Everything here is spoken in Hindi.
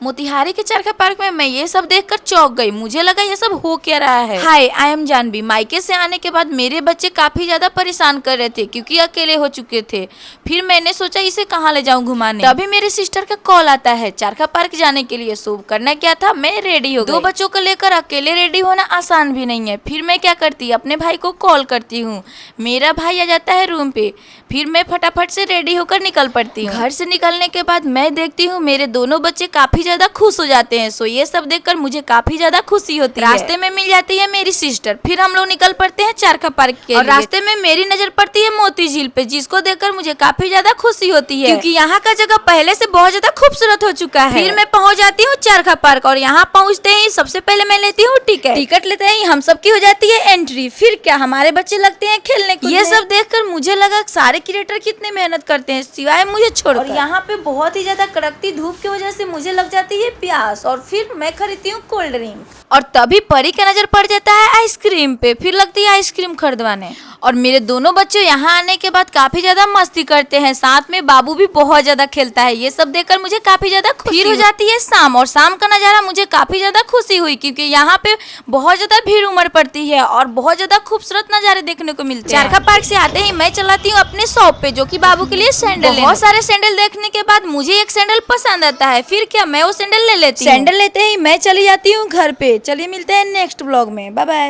मोतिहारी के चरखा पार्क में मैं ये सब देखकर चौंक गई। मुझे लगा ये सब हो क्या रहा है। हाय, आई एम जानवी। मायके से आने के बाद मेरे बच्चे काफी ज्यादा परेशान कर रहे थे क्योंकि अकेले हो चुके थे। फिर मैंने सोचा इसे कहाँ ले जाऊं घुमाने। तभी मेरे सिस्टर का कॉल आता है चरखा पार्क जाने के लिए। सो करना क्या था, मैं रेडी हो गई। 2 बच्चों को लेकर अकेले रेडी होना आसान भी नहीं है। फिर मैं क्या करती, अपने भाई को कॉल करती हूँ। मेरा भाई आ जाता है रूम पे। फिर मैं फटाफट से रेडी होकर निकल पड़ती हूँ। घर से निकलने के बाद मैं देखती हूँ मेरे दोनों बच्चे काफी ज्यादा खुश हो जाते हैं। सो ये सब देखकर मुझे काफी ज्यादा खुशी होती है। रास्ते में मिल जाती है मेरी सिस्टर। फिर हम लोग निकल पड़ते हैं चरखा पार्क के लिए। रास्ते में मेरी नजर पड़ती है मोती झील पे, जिसको देखकर मुझे काफी ज्यादा खुशी होती है क्योंकि यहाँ का जगह पहले से बहुत ज्यादा खूबसूरत हो चुका है। फिर मैं पहुँच जाती हूँ चरखा पार्क और यहाँ पहुँचते ही सबसे पहले मैं लेती हूँ टिकट लेते ही हम सबकी हो जाती है एंट्री। फिर क्या हमारे बच्चे लगते हैं खेलने को। ये सब देखकर मुझे लगा सारे क्रिएटर कितने मेहनत करते हैं सिवाय मुझे छोड़कर। और यहाँ पे बहुत ही ज्यादा कड़कती धूप की वजह से मुझे लग जाती है प्यास और फिर मैं खरीदती हूँ कोल्ड ड्रिंक। और तभी परी का नजर पड़ जाता है आइसक्रीम पे। फिर लगती है आइसक्रीम खरीदवाने। और मेरे दोनों बच्चे यहाँ आने के बाद काफी ज्यादा मस्ती करते हैं। साथ में बाबू भी बहुत ज्यादा खेलता है। ये सब देखकर मुझे काफी ज्यादा खुशी हो जाती है शाम। और शाम का नजारा मुझे काफी ज्यादा खुशी हुई क्योंकि यहाँ पे बहुत ज्यादा भीड़ उमड़ पड़ती है और बहुत ज्यादा खूबसूरत नजारे देखने को मिलते हैं। चरखा पार्क से आते ही मैं चलाती हूँ अपने शॉप पे, जो कि बाबू के लिए सैंडल। बहुत सारे सैंडल देखने के बाद मुझे एक सैंडल पसंद आता है। फिर क्या, मैं वो सैंडल ले लेती हूँ। सैंडल लेते ही मैं चली जाती हूँ घर पे। चलिए मिलते हैं नेक्स्ट ब्लॉग में। Bye bye.